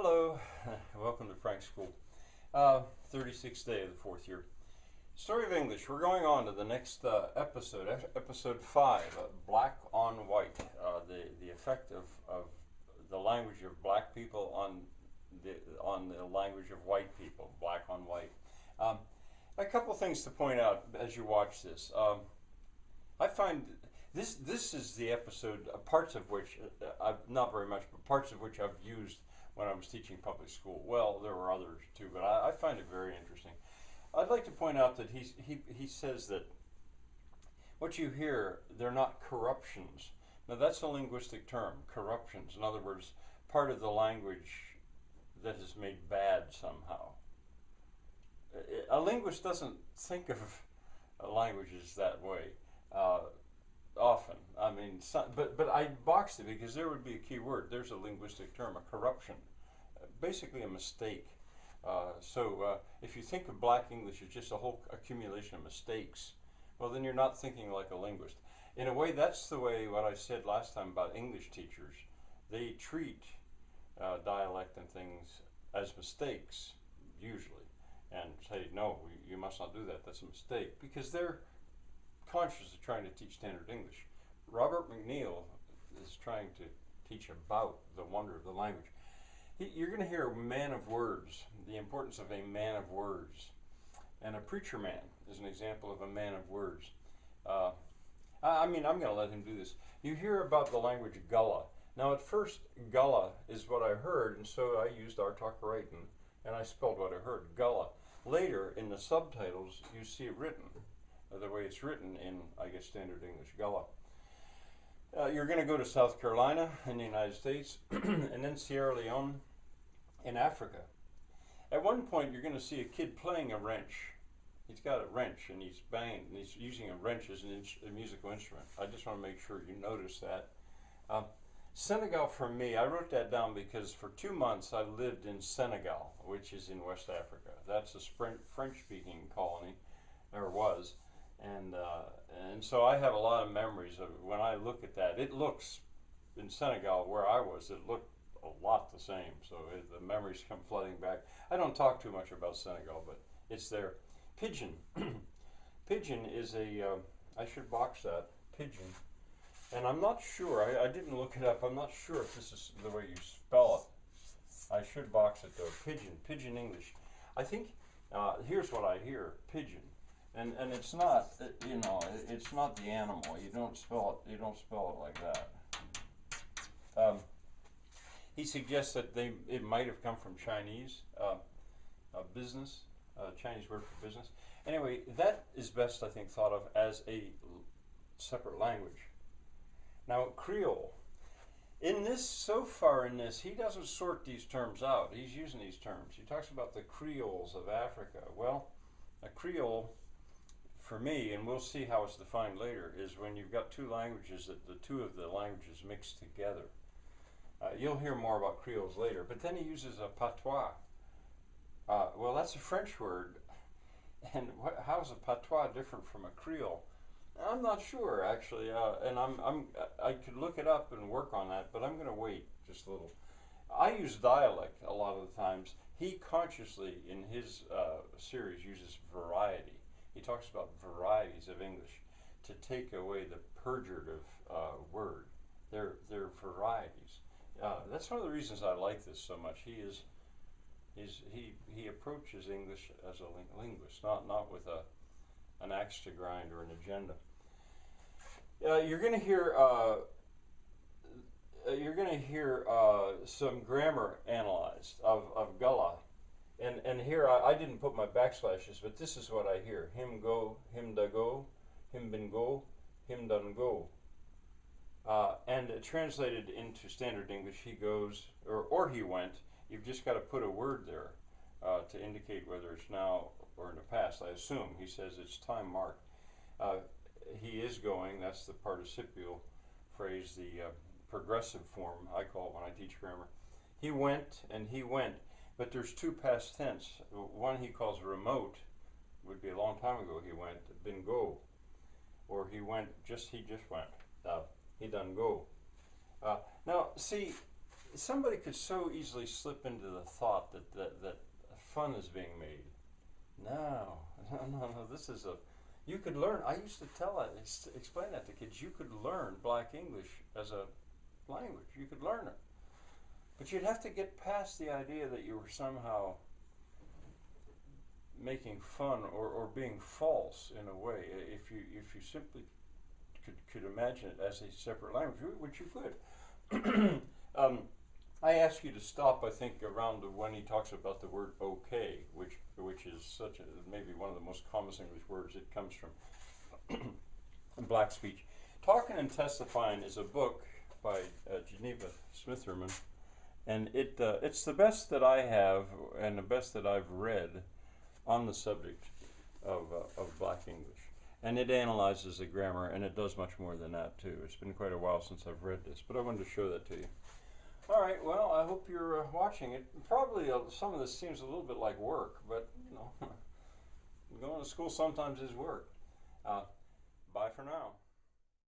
Hello, welcome to Frank's School. 36th day of the fourth year. Story of English. We're going on to the next episode, episode 5, Black on White, the effect of the language of black people on the language of white people, black on white. A couple things to point out as you watch this. I find this is the episode, parts of which, not very much, but parts of which I've used when I was teaching public school. Well, there were others too, but I find it very interesting. I'd like to point out that he says that what you hear, they're not corruptions. Now that's a linguistic term, corruptions. In other words, part of the language that is made bad somehow. A linguist doesn't think of languages that way often. I mean, but I boxed it because there would be a key word. There's a linguistic term, a corruption, basically a mistake. So if you think of black English as just a whole accumulation of mistakes, well, then you're not thinking like a linguist. In a way, that's the way what I said last time about English teachers. They treat dialect and things as mistakes, usually, and say, no, you must not do that, that's a mistake, because they're conscious of trying to teach standard English. Robert MacNeil is trying to teach about the wonder of the language. You're going to hear a man of words, the importance of a man of words. And a preacher man is an example of a man of words. I'm going to let him do this. You hear about the language Gullah. Now at first, Gullah is what I heard, and so I used Artockeraiton, and I spelled what I heard, Gullah. Later, in the subtitles, you see it written, the way it's written in, I guess, standard English, Gullah. You're going to go to South Carolina in the United States, and then Sierra Leone in Africa. At one point, you're going to see a kid playing a wrench. He's got a wrench, and he's banging, and he's using a wrench as a musical instrument. I just want to make sure you notice that. Senegal, for me, I wrote that down because for 2 months I lived in Senegal, which is in West Africa. That's a French-speaking colony, or was. And so I have a lot of memories of it. When I look at that, it looks, in Senegal where I was, it looked a lot the same. So the memories come flooding back. I don't talk too much about Senegal, but it's there. Pigeon. Pigeon is I should box that, pigeon. And I'm not sure, I didn't look it up, I'm not sure if this is the way you spell it. I should box it though, pigeon English. I think, here's what I hear, pigeon. And it's not, it's not the animal. You don't spell it like that. He suggests that it might have come from Chinese, business, Chinese word for business. Anyway, that is best, I think, thought of as a separate language. Now, Creole. So far in this, he doesn't sort these terms out. He's using these terms. He talks about the Creoles of Africa. Well, a Creole, for me, and we'll see how it's defined later, is when you've got two languages, that the two of the languages mixed together. You'll hear more about Creoles later, but then he uses a patois. Well, that's a French word, and how is a patois different from a Creole? I'm not sure, actually, and I could look it up and work on that, but I'm going to wait just a little. I use dialect a lot of the times. He consciously, in his series, uses variety. He talks about varieties of English to take away the perjurative word. They're varieties. That's one of the reasons I like this so much. He approaches English as a linguist, not with an axe to grind or an agenda. You're going to hear some grammar analyzed of Gullah. And here, I didn't put my backslashes, but this is what I hear. Him go, him da go, him bin go, him done go. And translated into standard English, he goes, or he went. You've just got to put a word there to indicate whether it's now or in the past, I assume. He says it's time marked. He is going, that's the participial phrase, the progressive form, I call it when I teach grammar. He went and he went. But there's two past tense. One he calls remote, would be a long time ago he went, been go. Or he went, he just went. He done go. Now, see, somebody could so easily slip into the thought that fun is being made. No, no, this is you could learn. I used to explain that to kids. You could learn Black English as a language. You could learn it. But you'd have to get past the idea that you were somehow making fun or being false in a way. If you simply could imagine it as a separate language, which you could. I ask you to stop, I think, around when he talks about the word okay, which is maybe one of the most common English words. It comes from Black speech. Talking and Testifying is a book by Geneva Smitherman, and it's the best that I have and the best that I've read on the subject of Black English. And it analyzes the grammar, and it does much more than that too. It's been quite a while since I've read this, but I wanted to show that to you. All right, well, I hope you're watching it. Probably some of this seems a little bit like work, but you know, going to school sometimes is work. Bye for now.